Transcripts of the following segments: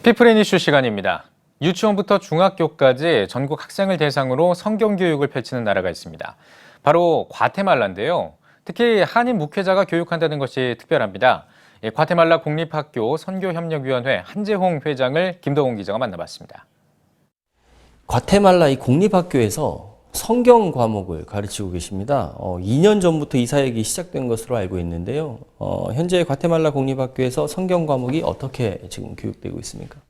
피플앤 이슈 시간입니다. 유치원부터 중학교까지 전국 학생을 대상으로 성경교육을 펼치는 나라가 있습니다. 바로 과테말라인데요. 특히 한인 목회자가 교육한다는 것이 특별합니다. 과테말라 공립학교 선교협력위원회 한재홍 회장을 김동훈 기자가 만나봤습니다. 과테말라 이 공립학교에서 성경 과목을 가르치고 계십니다. 2년 전부터 이 사역이 시작된 것으로 알고 있는데요. 현재 과테말라 공립학교에서 성경 과목이 어떻게 지금 교육되고 있습니까?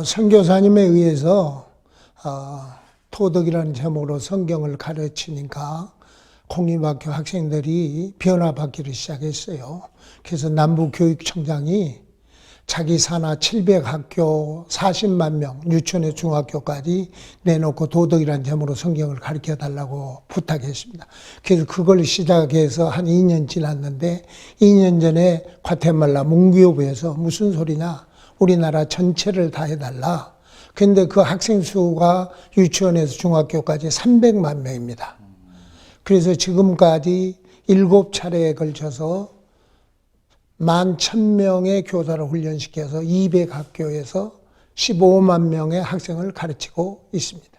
선교사님에 의해서 토덕이라는 제목으로 성경을 가르치니까 공립학교 학생들이 변화받기를 시작했어요. 그래서 남부교육청장이 자기 산하 700학교 40만 명, 유치원에 중학교까지 내놓고 도덕이라는 제목으로 성경을 가르쳐달라고 부탁했습니다. 그래서 그걸 시작해서 한 2년 지났는데 2년 전에 과테말라 문교부에서 무슨 소리냐, 우리나라 전체를 다 해달라. 근데 그 학생 수가 유치원에서 중학교까지 300만 명입니다. 그래서 지금까지 7차례에 걸쳐서 11,000명의 교사를 훈련시켜서 200학교에서 15만 명의 학생을 가르치고 있습니다.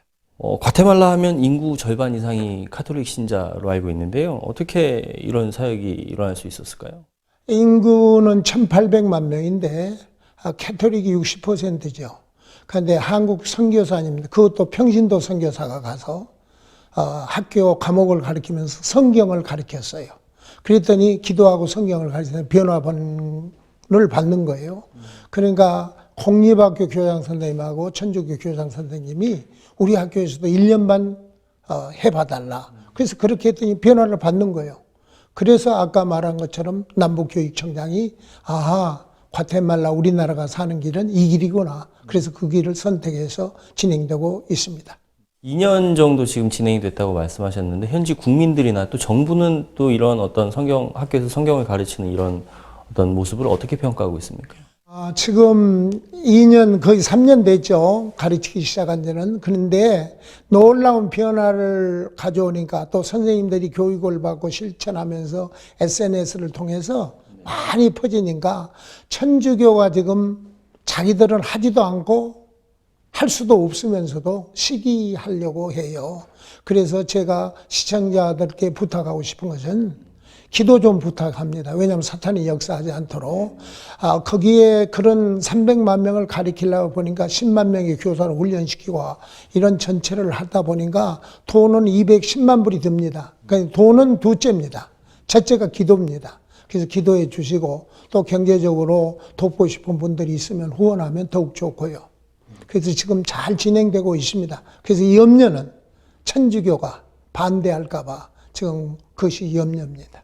과테말라 하면 인구 절반 이상이 카톨릭 신자로 알고 있는데요. 어떻게 이런 사역이 일어날 수 있었을까요? 인구는 1,800만 명인데 카톨릭이 60%죠. 그런데 한국 선교사님, 그것도 평신도 선교사가 가서 학교 과목을 가르치면서 성경을 가르쳤어요. 그랬더니 기도하고 성경을 가르치면 변화를 받는 거예요. 그러니까 공립학교 교장 선생님하고 천주교 교장 선생님이 우리 학교에서도 1년 반 해봐달라. 그래서 그렇게 했더니 변화를 받는 거예요. 그래서 아까 말한 것처럼 남부교육청장이 과테말라 우리나라가 사는 길은 이 길이구나. 그래서 그 길을 선택해서 진행되고 있습니다. 2년 정도 지금 진행이 됐다고 말씀하셨는데 현지 국민들이나 또 정부는 또 이런 어떤 학교에서 성경을 가르치는 이런 어떤 모습을 어떻게 평가하고 있습니까? 지금 2년 거의 3년 됐죠. 가르치기 시작한 지는. 그런데 놀라운 변화를 가져오니까 또 선생님들이 교육을 받고 실천하면서 SNS를 통해서 많이 퍼지니까 천주교가 지금 자기들은 하지도 않고 할 수도 없으면서도 시기하려고 해요. 그래서 제가 시청자들께 부탁하고 싶은 것은 기도 좀 부탁합니다. 왜냐하면 사탄이 역사하지 않도록. 거기에 그런 300만 명을 가리키려고 보니까 10만 명의 교사를 훈련시키고 이런 전체를 하다 보니까 돈은 210만 불이 듭니다. 그러니까 돈은 둘째입니다. 첫째가 기도입니다. 그래서 기도해 주시고 또 경제적으로 돕고 싶은 분들이 있으면 후원하면 더욱 좋고요. 그래서 지금 잘 진행되고 있습니다. 그래서 이 염려는 천주교가 반대할까 봐 지금 그것이 염려입니다.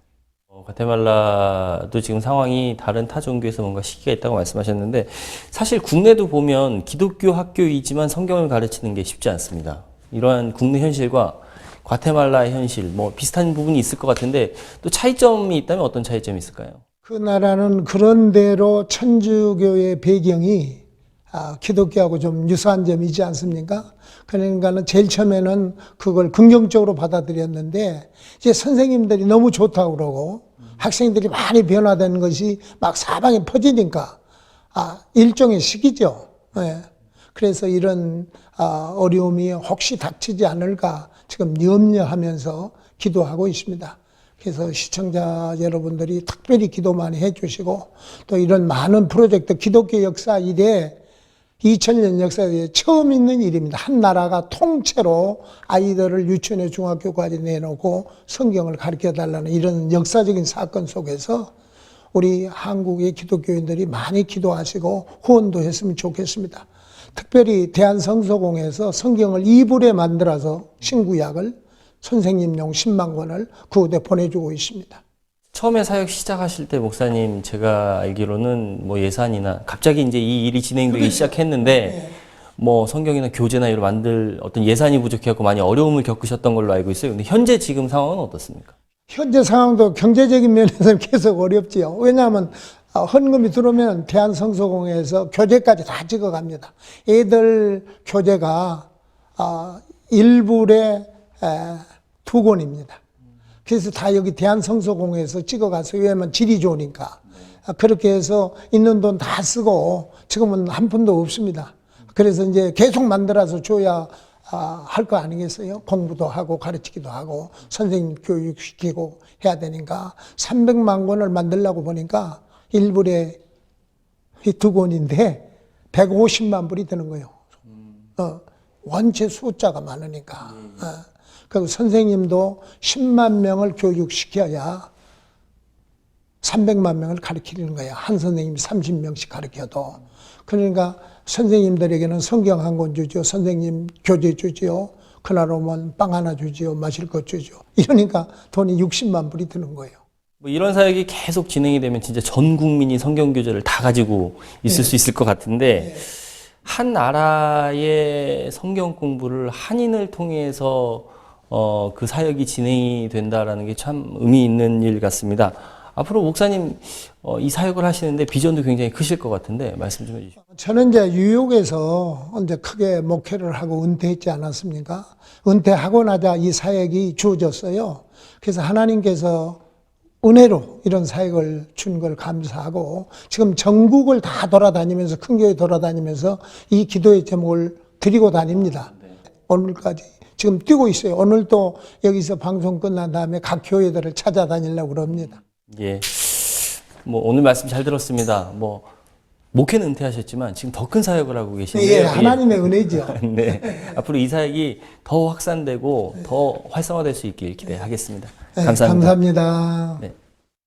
과테말라도 지금 상황이 다른 타 종교에서 뭔가 시기가 있다고 말씀하셨는데 사실 국내도 보면 기독교 학교이지만 성경을 가르치는 게 쉽지 않습니다. 이러한 국내 현실과 과테말라의 현실 비슷한 부분이 있을 것 같은데 또 차이점이 있다면 어떤 차이점이 있을까요? 그 나라는 그런 대로 천주교의 배경이 기독교하고 좀 유사한 점이 있지 않습니까? 그러니까는 제일 처음에는 그걸 긍정적으로 받아들였는데 이제 선생님들이 너무 좋다고 그러고 학생들이 많이 변화되는 것이 막 사방에 퍼지니까 일종의 시기죠. 네. 그래서 이런 어려움이 혹시 닥치지 않을까 지금 염려하면서 기도하고 있습니다. 그래서 시청자 여러분들이 특별히 기도 많이 해주시고 또 이런 많은 프로젝트 기독교 역사 이래 2000년 역사에 처음 있는 일입니다. 한 나라가 통째로 아이들을 유치원에 중학교까지 내놓고 성경을 가르쳐달라는 이런 역사적인 사건 속에서 우리 한국의 기독교인들이 많이 기도하시고 후원도 했으면 좋겠습니다. 특별히 대한성서공에서 성경을 이불에 만들어서 신구약을 선생님용 10만 권을 그곳에 보내주고 있습니다. 처음에 사역 시작하실 때 목사님 제가 알기로는 예산이나 갑자기 이제 이 일이 진행되기 시작했는데 성경이나 교재나 이런 만들 어떤 예산이 부족해갖고 많이 어려움을 겪으셨던 걸로 알고 있어요. 근데 현재 지금 상황은 어떻습니까? 현재 상황도 경제적인 면에서 계속 어렵지요. 왜냐하면 헌금이 들어오면 대한성서공회에서 교재까지 다 찍어갑니다. 애들 교재가 1불에 2권입니다. 그래서 다 여기 대한성서공회에서 찍어가서 왜냐면 질이 좋으니까 그렇게 해서 있는 돈 다 쓰고 지금은 한 푼도 없습니다. 그래서 이제 계속 만들어서 줘야 할 거 아니겠어요? 공부도 하고 가르치기도 하고 선생님 교육시키고 해야 되니까 300만 권을 만들려고 보니까 1불에 이 2권인데 150만 불이 드는 거예요. 원체 숫자가 많으니까. 그리고 선생님도 10만 명을 교육시켜야 300만 명을 가르치는 거예요. 한 선생님이 30명씩 가르쳐도. 그러니까 선생님들에게는 성경 한 권 주죠. 선생님 교재 주죠. 그날 오면 빵 하나 주죠. 마실 것 주죠. 이러니까 돈이 60만 불이 드는 거예요. 뭐 이런 사역이 계속 진행이 되면 진짜 전 국민이 성경 교재를 다 가지고 있을 수 있을 것 같은데 한 나라의 성경 공부를 한인을 통해서 그 사역이 진행이 된다라는 게 참 의미 있는 일 같습니다. 앞으로 목사님 이 사역을 하시는데 비전도 굉장히 크실 것 같은데 말씀 좀 해주시죠. 저는 이제 뉴욕에서 이제 크게 목회를 하고 은퇴했지 않았습니까? 은퇴하고 나자 이 사역이 주어졌어요. 그래서 하나님께서 은혜로 이런 사역을 준 걸 감사하고 지금 전국을 다 돌아다니면서 큰 교회 돌아다니면서 이 기도의 제목을 드리고 다닙니다. 오늘까지 지금 뛰고 있어요. 오늘도 여기서 방송 끝난 다음에 각 교회들을 찾아다니려고 그럽니다. 예, 뭐 오늘 말씀 잘 들었습니다. 뭐 목회는 은퇴하셨지만 지금 더 큰 사역을 하고 계신데요. 예, 하나님의 은혜죠. 네, 앞으로 이 사역이 더 확산되고 더 활성화될 수 있길 기대하겠습니다. 감사합니다. 감사합니다. 네.